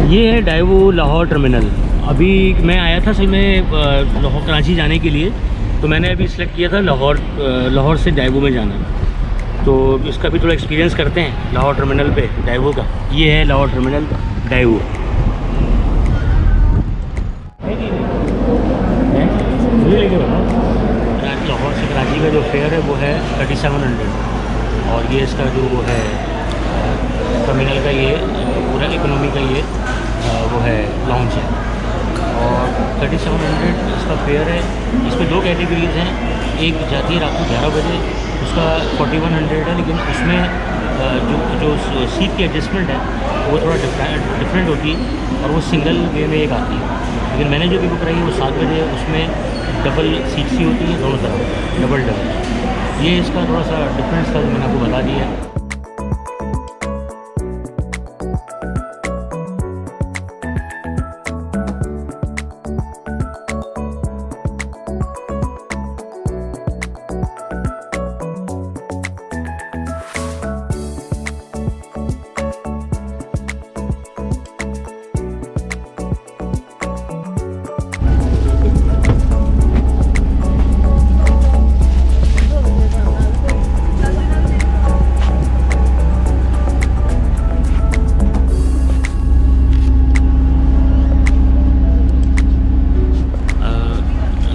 ये है Daewoo Lahore terminal. अभी मैं आया था असल में लाहौर कराची जाने के लिए, तो मैंने अभी सिलेक्ट किया था लाहौर से डाइवो में जाना। तो इसका भी थोड़ा एक्सपीरियंस करते हैं लाहौर टर्मिनल पे डाइवो का। ये है लाहौर टर्मिनल डाइवो। लाहौर से कराची का जो फेयर है वो है 3700, और ये इसका जो वो है टर्मिनल का ये पूरा इकोनॉमी का ये वो है लॉन्च है, और 3700 इसका फेयर है। इसमें दो कैटेगरीज हैं, एक जाती है रात को 11 बजे, उसका 4100 है, लेकिन उसमें जो सीट की एडजस्टमेंट है वो थोड़ा डिफरेंट होती है, और वो सिंगल वे में एक आती है। लेकिन मैंने जो भी बुक कराई है वो 7 बजे है, उसमें डबल सीट सी होती है दोनों तरफ, डबल। ये इसका थोड़ा सा डिफरेंस था जो मैंने आपको बता दिया है।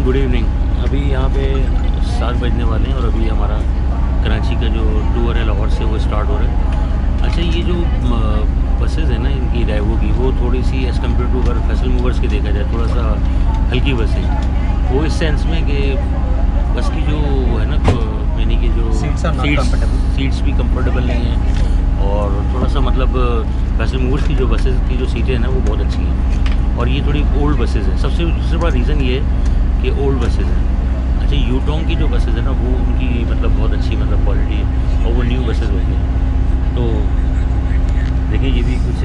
Good evening. अभी यहाँ पे 7 बजने वाले हैं, और अभी हमारा कराची का जो टूर है लाहौर से वो स्टार्ट हो रहा है। अच्छा, ये जो बसेज़ है ना इनकी डाइवो की, वो थोड़ी सी एज़ कम्पेयर टू अगर फैसल मूवर्स की देखा जाए थोड़ा सा हल्की बस है। वो इस सेंस में कि बस की जो है ना, यानी कि जो सीट्स भी कंफर्टेबल नहीं हैं, और थोड़ा सा मतलब फैसल मूवर्स की जो बसेज़ की जो सीटें हैं ना वो बहुत अच्छी हैं, और ये थोड़ी ओल्ड बसेज़ हैं। सबसे बड़ा रीज़न ये है कि ओल्ड बसेज़ हैं। अच्छा, यूटोंग की जो बसेज़ है ना वो उनकी मतलब बहुत अच्छी मतलब क्वालिटी है, और वो न्यू बसेज़ होती हैं। तो देखिए ये भी कुछ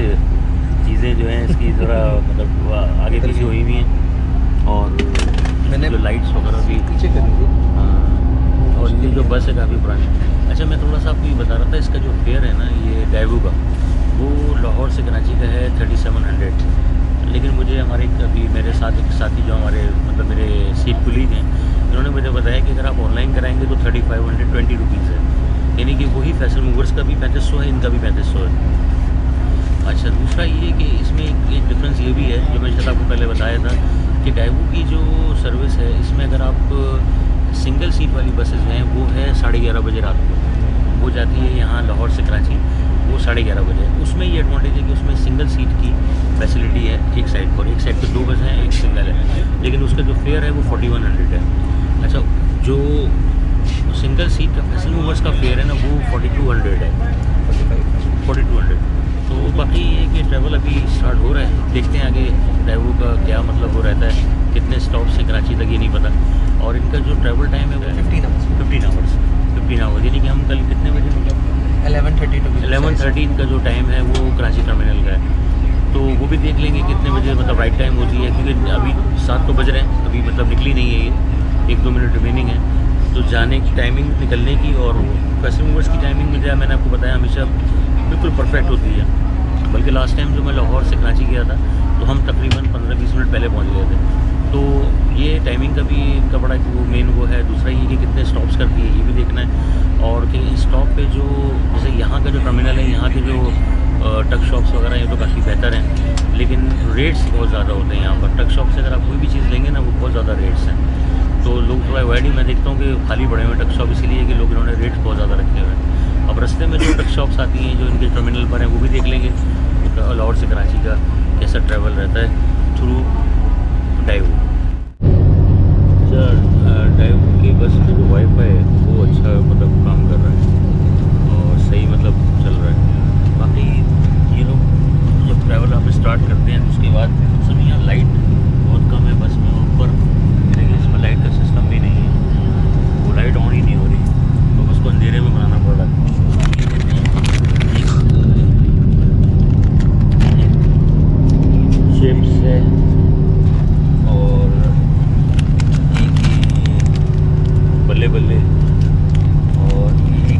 चीज़ें जो हैं इसकी ज़रा मतलब आगे पीछे हुई हुई हैं, और मैंने जो लाइट्स वगैरह भी पीछे कर दी। हाँ, और ये जो बस है काफ़ी पुरानी। अच्छा, मैं थोड़ा सा आपको ये बता रहा था, इसका जो फेयर है ना ये डाइवो का, वो लाहौर से कराची का है 3700। लेकिन मुझे हमारे अभी मेरे साथ एक साथी जो हमारे मतलब मेरे सीट कुलीग हैं, उन्होंने मुझे बताया कि अगर आप ऑनलाइन कराएंगे तो 3520 रुपीज़ है, यानी कि वही फैसल मूवर्स का भी 3500 है, इनका भी 3500 है। अच्छा, दूसरा ये कि इसमें एक डिफरेंस ये भी है जो मैं शायद आपको पहले बताया था कि डाइवो की जो सर्विस है इसमें अगर आप सिंगल सीट वाली बसेज़ हैं वो है 11:30 बजे रात को, वो जाती है यहाँ लाहौर से कराची, वो 11:30 बजे। उसमें ये एडवांटेज है कि उसमें सिंगल सीट की फैसिलिटी है एक साइड पर, एक साइड पर 2 बस हैं, एक सिंगल है, लेकिन उसका जो फेयर है वो 4100 है। अच्छा, जो सिंगल सीट का फैसल मूवर्स का फेयर है ना वो 4200 है, 4200। तो बाकी ये कि ट्रैवल अभी स्टार्ट हो रहा है, देखते हैं आगे डाइवो का क्या मतलब वो रहता है, कितने स्टॉप से कराची तक ये नहीं पता। और इनका जो ट्रैवल टाइम है वो 15 आवर्स, यानी कि हम कल कितने बजे मतलब 11:30 इनका जो टाइम है वो कराची टर्मिनल का है। तो वो भी देख लेंगे कितने बजे मतलब राइट टाइम होती है, क्योंकि अभी 7 तो बज रहे हैं, अभी मतलब निकली नहीं है ये, 1-2 मिनट रिमेनिंग है। तो जाने की टाइमिंग निकलने की और फैसल मूवर्स की टाइमिंग में मैंने आपको बताया हमेशा बिल्कुल परफेक्ट होती है। बल्कि लास्ट टाइम जो मैं लाहौर से कराची गया था तो हम तकरीबन 15-20 मिनट पहले पहुंच गए थे। तो ये टाइमिंग का भी इनका बड़ा वो मेन वो है। दूसरा ये कि कितने स्टॉप्स करती है ये भी देखना है, और कि स्टॉप पे जो जैसे यहाँ का जो टर्मिनल है, यहाँ के जो टक शॉप्स वगैरह ये तो काफ़ी बेहतर हैं, लेकिन रेट्स बहुत ज़्यादा होते हैं यहाँ पर। टक शॉप से अगर आप कोई भी चीज़ लेंगे ना वो बहुत ज़्यादा रेट्स हैं, तो लोग थोड़ा अवॉइड ही मैं देखता हूँ कि खाली पड़े हुए टक शॉप, इसीलिए कि लोग इन्होंने रेट्स बहुत ज़्यादा रखे हुए हैं। अब रास्ते में जो टक शॉप्स आती हैं जो इनके टर्मिनल पर हैं वो भी देख लेंगे लाहौर से कराची का कैसा ट्रैवल रहता है थ्रू डाइवो। डाइवो की बस में जो वाईफाई है वो अच्छा मतलब काम कर रहा है और सही मतलब चल रहा है। बाकी ये लोग जब ट्रैवल आप स्टार्ट करते हैं तो उसके बाद सब यहाँ लाइट बहुत कम है बस में, ऊपर देखिए इसमें लाइट का सिस्टम भी नहीं है, वो लाइट ऑन ही नहीं हो रही, तो उसको अंधेरे में बनाना पड़ रहा है। शेप्स है और बल्ले बल्ले, और ये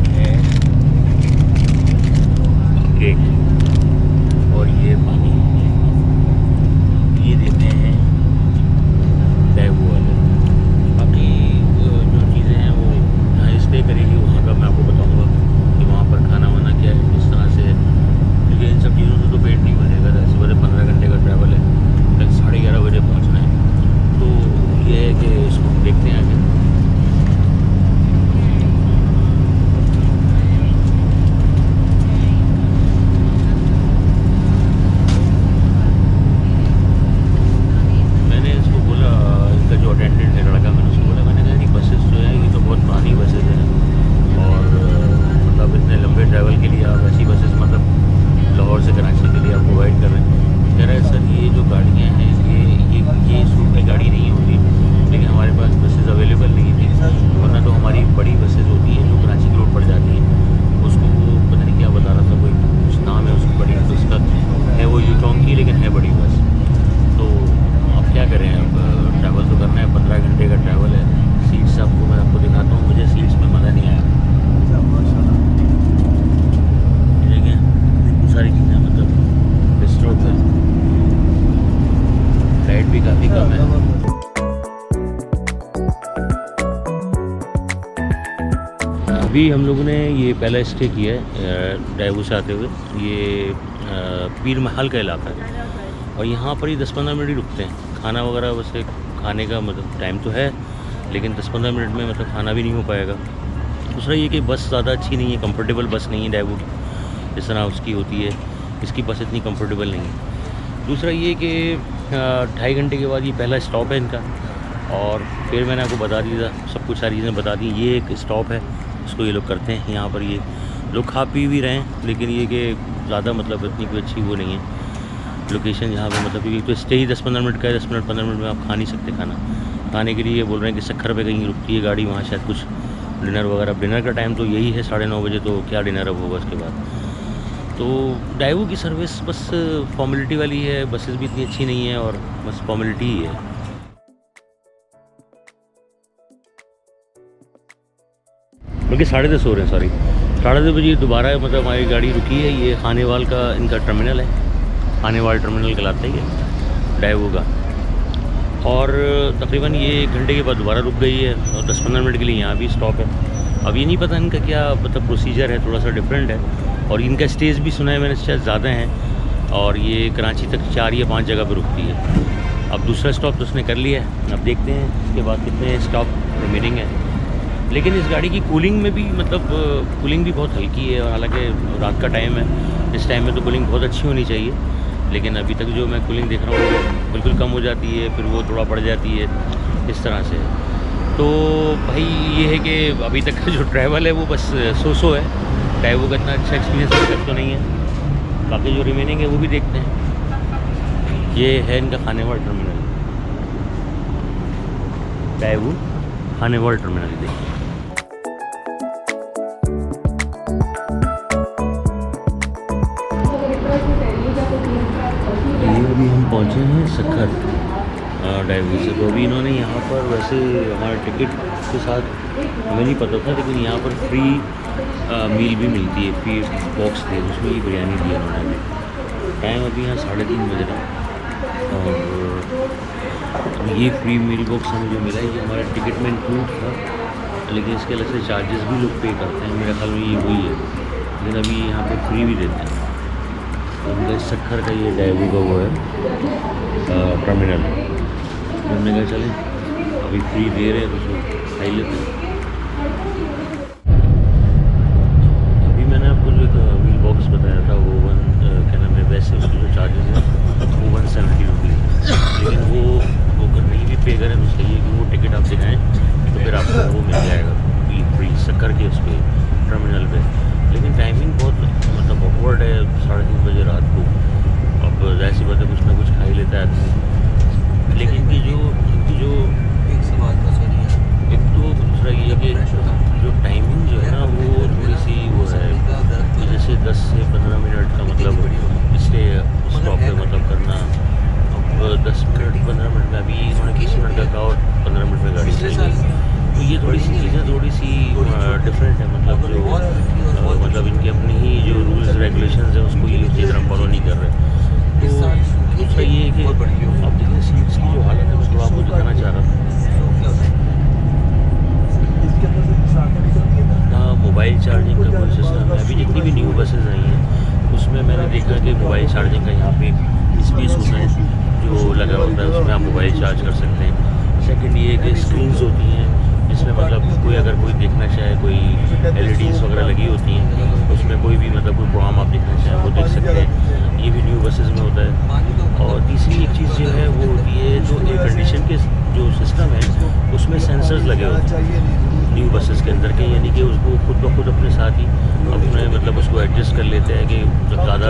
अभी हम लोगों ने ये पहला स्टे किया है डाइवू से आते हुए। ये पीर महल का इलाका है और यहाँ पर ही 10-15 मिनट ही रुकते हैं। खाना वगैरह वैसे खाने का मतलब टाइम तो है, लेकिन 10-15 मिनट में मतलब खाना भी नहीं हो पाएगा। दूसरा ये कि बस ज़्यादा अच्छी नहीं है, कंफर्टेबल बस नहीं है डाइवू की जिस तरह उसकी होती है, इसकी बस इतनी कंफर्टेबल नहीं है। दूसरा ये कि 2.5 घंटे के बाद ये पहला स्टॉप है इनका, और फिर मैंने आपको बता दिया सब कुछ, सारी चीज़ें बता दी। ये एक स्टॉप है, इसको ये लोग करते हैं। यहाँ पर ये लोग खा पी भी रहे हैं, लेकिन ये कि ज़्यादा मतलब इतनी कोई अच्छी वो नहीं है लोकेशन यहाँ पे, मतलब क्योंकि तो स्टे ही 10-15 मिनट का है। 10 मिनट 15 मिनट में आप खा नहीं सकते खाना। खाने के लिए बोल रहे हैं कि सक्खर पे कहीं रुकती है गाड़ी, वहाँ शायद कुछ डिनर वगैरह। डिनर का टाइम तो यही है 9:30 बजे, तो क्या डिनर अब होगा उसके बाद। तो डाइवू की सर्विस बस फॉर्मेलिटी वाली है, बसेस भी इतनी अच्छी नहीं है और बस फॉर्मेलिटी ही है। बल्कि 10:30 हो रहे हैं, सॉरी 10:30 बजे दोबारा मतलब हमारी गाड़ी रुकी है। ये खानेवाल का इनका टर्मिनल है, खानेवाल टर्मिनल कहलाता है ये डाइवू का। और तकरीबन ये 1 घंटे के बाद दोबारा रुक गई है और 10-15 मिनट के लिए यहाँ भी स्टॉप है। अब ये नहीं पता इनका क्या मतलब प्रोसीजर है, थोड़ा सा डिफरेंट है। और इनका स्टेज भी सुना है मैंने शायद ज़्यादा हैं, और ये कराची तक 4 या 5 जगह पर रुकती है। अब दूसरा स्टॉप तो उसने कर लिया है, अब देखते हैं इसके बाद कितने स्टॉप रिमेनिंग है। लेकिन इस गाड़ी की कूलिंग में भी मतलब कूलिंग भी बहुत हल्की है, और हालांकि रात का टाइम है, इस टाइम में तो कूलिंग बहुत अच्छी होनी चाहिए, लेकिन अभी तक जो मैं कूलिंग देख रहा हूँ वो बिल्कुल कम हो जाती है, फिर वो थोड़ा बढ़ जाती है, इस तरह से। तो भाई ये है कि अभी तक का जो ट्रैवल है वो बस सो है। डाइवू का इतना अच्छा एक्सपीरियंस अभी तक तो नहीं है, बाकी जो रिमेनिंग है वो भी देखते हैं। ये है इनका खानेवाल टर्मिनल, डाइवू खानेवाल टर्मिनल, देखिए। ये अभी हम पहुँचे हैं सक्खर डाइवू से। तो अभी इन्होंने यहाँ पर वैसे हमारे टिकट के साथ हमें नहीं पता था, लेकिन यहाँ पर फ्री मील भी मिलती है, फ्री बॉक्स थे उसमें ये बिरयानी दी उन्होंने। टाइम अभी यहाँ 3:30 बज रहा, और ये फ्री मील बॉक्स हमें जो मिला है ये हमारे टिकट में इंक्लूड था, लेकिन इसके अलग से चार्जेस भी लोग पे करते हैं, मेरे ख्याल में ये वही है, लेकिन अभी यहाँ पे फ्री भी देते हैं। उनका सक्खर का ये डाइवू का वो है टर्मिनल। हमने कहा चलें अभी फ्री दे रहे हैं तो उसको खाई लेते हैं। अभी मैंने आपको जो एक मील बॉक्स बताया था वो क्या नाम है, वैसे उसके जो चार्जेस हैं वो 170 रुपीज़ है, लेकिन वो अगर नहीं भी पे करें तो सही है कि वो टिकट आप दिखाएँ तो फिर आपको वो मिल जाएगा फ्री सक्खर के उस पर टर्मिनल पे। लेकिन टाइमिंग बहुत मतलब ऑकवर्ड है, 3:30 बजे रात को। अब ऐसी बात है, कुछ ना कुछ खा ही लेता है आदमी, लेकिन इनकी जो एक सवाल का सॉरी है, एक तो दूसरा ये है कि जो टाइमिंग जो है ना वो थोड़ी सी वो है, जैसे 10 से 15 मिनट का मतलब स्टे स्टॉप पे मतलब करना। अब 10 मिनट 15 मिनट में, अभी उन्होंने 20 मिनट का कहा और 15 मिनट में गाड़ी चल गई। तो ये थोड़ी सी चीज़ें थोड़ी सी डिफरेंट है, मतलब जो मतलब इनके अपनी ही जो रूल्स रेगुलेशंस हैं उसको ये उसी तरह फॉलो नहीं कर रहे। तो दूसरा ये है कि अब देखिए सीट्स की जो हालत है मैं थोड़ा आपको दिखाना चाह रहा था। ना मोबाइल चार्जिंग का कोई सिस्टम है। अभी जितनी भी न्यू बसेज आई हैं उसमें मैंने देखा कि मोबाइल चार्जिंग का यहाँ पे स्पेस होता है जो लगा होता है, उसमें आप मोबाइल चार्ज कर सकते हैं। सेकंड ये कि स्क्रीन्स होती हैं जिसमें मतलब कोई अगर कोई देखना चाहे, कोई LEDs वगैरह लगी होती हैं, उसमें कोई भी मतलब कोई प्रोग्राम आप देखना चाहें वो देख सकते हैं। ये भी न्यू बसेस में होता है। और तीसरी एक चीज़ जो है वो होती है जो एयर कंडीशन के जो सिस्टम है उसमें सेंसर्स लगे होते हैं न्यू बसेस के अंदर के, यानी कि उसको खुद ब खुद अपने साथ ही अपने मतलब उसको एडजस्ट कर लेते हैं कि जब ज़्यादा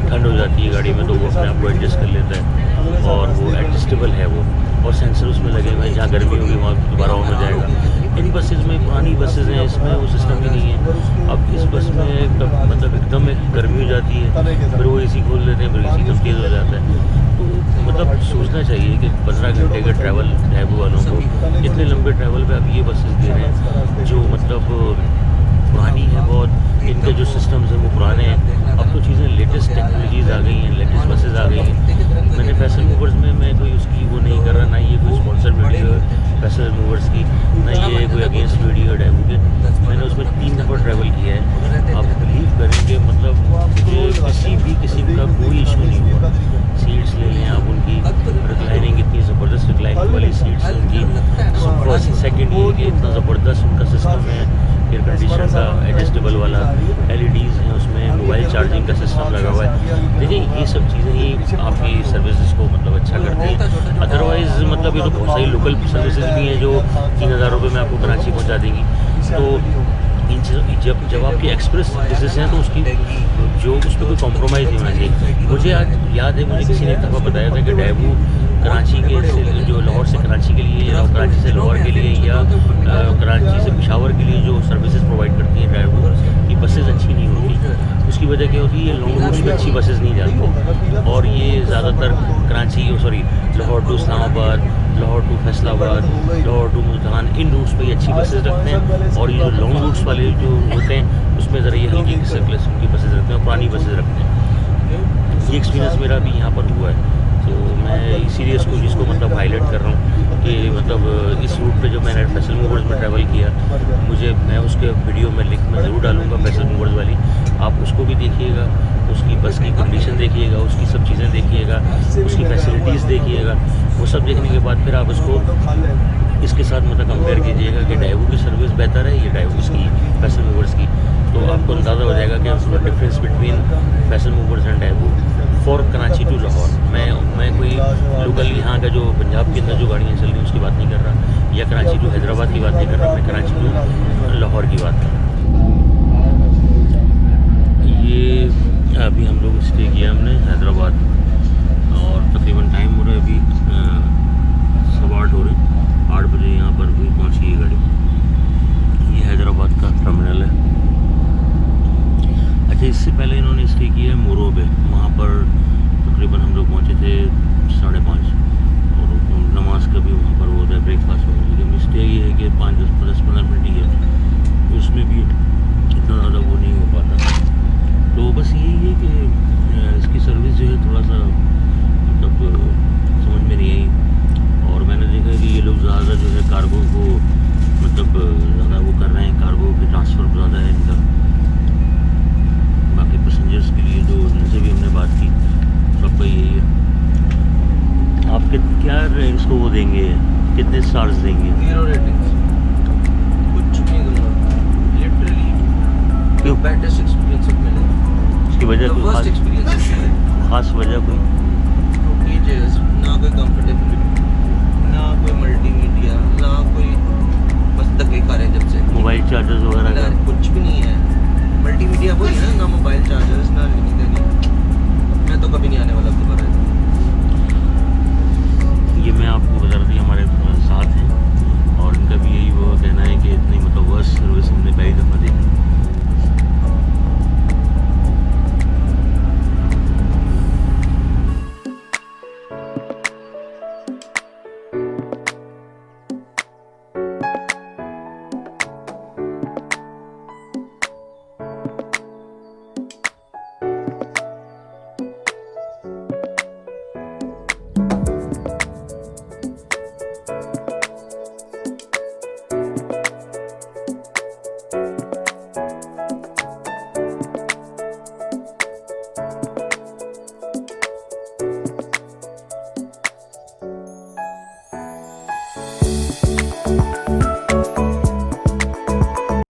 ठंड हो जाती है गाड़ी में तो वो अपने आप को एडजस्ट कर लेता है, और वो एडजस्टेबल है वो, और सेंसर उसमें लगे हुए हैं, जहाँ गर्मी होगी वहाँ दोबारा ऑन हो जाएगा। इन बसेस में, पुरानी बसेस हैं इसमें वो सिस्टम ही नहीं है। अब इस बस में मतलब एकदम एक गर्मी हो जाती है, फिर वो AC खोल देते हैं, फिर AC एकदम तेज़ हो जाता है। तो मतलब सोचना चाहिए कि 15 घंटे का ट्रैवल डाइवू वालों को, इतने लंबे ट्रैवल पे आप ये बसेस दे रहे हैं जो मतलब पुरानी है बहुत, इनके जो सिस्टम्स हैं वो पुराने हैं। अब तो चीज़ें लेटेस्ट टेक्नोलॉजीज़ आ गई हैं, लेटेस्ट बसेस आ गई हैं। मैंने फैसल मूवर्स में मैं कोई उसकी वो नहीं कर रहा, ना ये कोई स्पॉन्सर वीडियो है, पैसेंजर मूवर्स की, ना ये कोई अगेंस्ट वीडियो डेमो के। मैंने उसमें 3 दफ़ा ट्रैवल किया है। आप बिलीव करेंगे मतलब मुझे किसी भी किस्म का कोई इशू नहीं हुआ। सीट्स ले लें आप, उनकी रिक्लाइनिंग इतनी ज़बरदस्त रिक्लाइनिंग वाली सीट्स हैं उनकी। फर्स्ट सेकंड ये कि इतना ज़बरदस्त उनका सिस्टम है, एयर कंडीशन का एडजस्टेबल वाला, LEDs हैं उसमें, मोबाइल चार्जिंग का सिस्टम लगा हुआ है। देखिए ये सब चीज़ें ही आपकी सर्विसेज को मतलब अच्छा करती हैं। अदरवाइज़ मतलब ये तो बहुत सारी लोकल सर्विसेज भी हैं जो 3000 रुपये में आपको कराची पहुंचा देंगी। तो इन चीज़ों जब आपकी एक्सप्रेस सर्विसेज हैं तो उसकी जो उस पर कोई कॉम्प्रोमाइज़ नहीं होना चाहिए। मुझे आज याद है, मुझे किसी ने एक दफ़ा बताया था कि डैबू कराची के से जो लाहौर से कराची के लिए या कराची से लाहौर के लिए या कराची से पेशावर के लिए जो सर्विसेज प्रोवाइड करती हैं डैबू की बसेस अच्छी नहीं होती। उसकी वजह क्या होती है, ये लॉन्ग रूट्स पे अच्छी बसेस नहीं जाती और ये ज़्यादातर Lahore to Islamabad, Lahore to Faisalabad, Lahore to Multan, इन रूट्स पे ये अच्छी बसेस रखते हैं। और ये जो लॉन्ग रूट्स वाले जो होते हैं उसमें ज़रा ये हल्की किस्म की बसेस रखते हैं और पुरानी बसेस रखते हैं। ये एक्सपीरियंस मेरा भी यहाँ पर हुआ है। तो मैं इसीलिए जिसको मतलब हाईलाइट कर रहा हूँ कि मतलब इस रूट पे जो मैंने पैसेंजर मूवर्स में ट्रैवल किया, मैं उसके वीडियो में लिंक में ज़रूर डालूँगा पैसेंजर मूवर्स वाली। आप उसको भी देखिएगा, उसकी बस की कंडीशन देखिएगा, उसकी सब चीज़ें देखिएगा, उसकी फैसिलिटीज़ देखिएगा। वो सब देखने के बाद फिर आप उसको इसके साथ मतलब कंपेयर कीजिएगा कि डाइवो की सर्विस बेहतर है या डाइवो की पैसेंजर मूवर्स की। तो आपको अंदाज़ा हो जाएगा कि difference between passenger movers and Daewoo for Karachi to Lahore. मैं कोई लोकल यहाँ का जो पंजाब के अंदर जो गाड़ियाँ चल रही हैं उसकी बात नहीं कर रहा, या कराची टू हैदराबाद की बात नहीं कर रहा, मैं कराची टू लाहौर की बात कर रहा हूँ। ये अभी हम लोग स्टे किया हमने हैदराबाद और तकरीबन टाइम हो रहा है अभी 8:15 हो रहे हैं। 8 बजे यहाँ पर भी पहुँची है गाड़ी। ये हैदराबाद का टर्मिनल है। अच्छा, इससे पहले इन्होंने स्टे किया है मोरो पे, वहाँ पर तकरीबन हम लोग पहुँचे थे 5:30 और नमाज का भी वहाँ पर वो होता है, ब्रेकफास्ट हो। लेकिन स्टे ये है कि 5-10-15 मिनट ही है, उसमें भी इतना ज़्यादा वो नहीं हो पाता। तो बस यही है कि इसकी सर्विस जो है थोड़ा सा मतलब समझ में नहीं आई। और मैंने देखा कि ये लोग ज़्यादा जो है कार्गो को मतलब ज़्यादा वो कर रहे हैं, कार्गो के ट्रांसफ़र ज़्यादा है इनका। बाकी पैसेंजर्स के लिए जो जिनसे भी हमने बात की सबका यही है। आप क्या इसको वो देंगे, कितने स्टार्स देंगे? 0 रेटिंग्स, कुछ नहीं दूंगा लिटरली। क्यों? बेस्ट एक्सपीरियंस मिले। उसकी वजह कोई फर्स्ट एक्सपीरियंस खास वजह कोई? चेयर्स ना कोई कंफर्टेबिलिटी, ना कोई मल्टीमीडिया, ना कोई, बस धक्के खा रहे हैं जब से। मोबाइल चार्जर्स वगैरह का कुछ भी नहीं है।